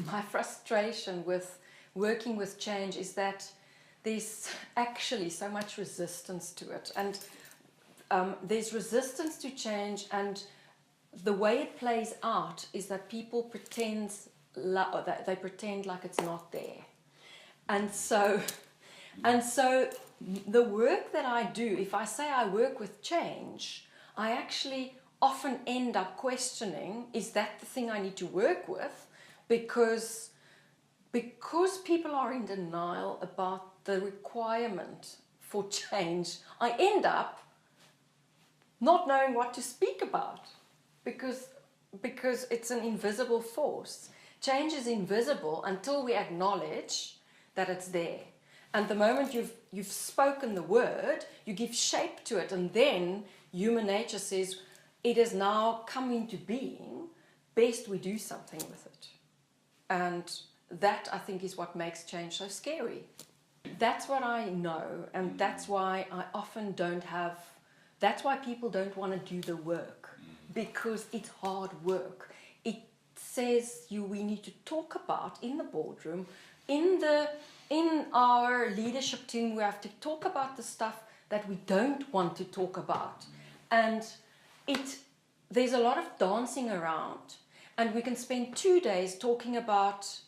My frustration with working with change is that there's actually so much resistance to it, and there's resistance to change, and the way it plays out is that people pretend like it's not there. And so the work that I do, if I say I work with change, I actually often end up questioning, is that the thing I need to work with? Because people are in denial about the requirement for change, I end up not knowing what to speak about, because it's an invisible force. Change is invisible until we acknowledge that it's there. And the moment you've spoken the word, you give shape to it, and then human nature says, it has now come into being, best we do something with it. And that, I think, is what makes change so scary. That's what I know, and that's why I often that's why people don't want to do the work, because it's hard work. It says we need to talk about in the boardroom, in our leadership team, we have to talk about the stuff that we don't want to talk about. And there's a lot of dancing around, and we can spend 2 days talking about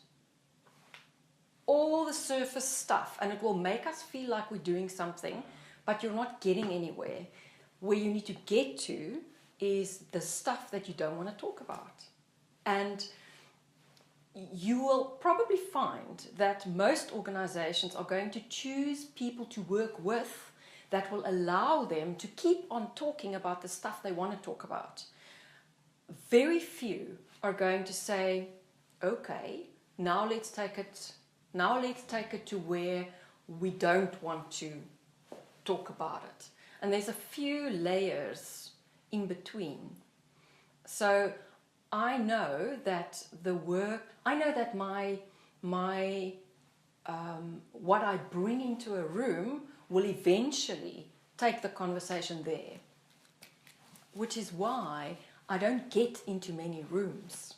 all the surface stuff, and it will make us feel like we're doing something, but you're not getting anywhere. Where you need to get to is the stuff that you don't want to talk about. And you will probably find that most organizations are going to choose people to work with that will allow them to keep on talking about the stuff they want to talk about. Very few are going to say, okay, now let's take it to where we don't want to talk about it. And there's a few layers in between. So I know that what I bring into a room will eventually take the conversation there, which is why I don't get into many rooms.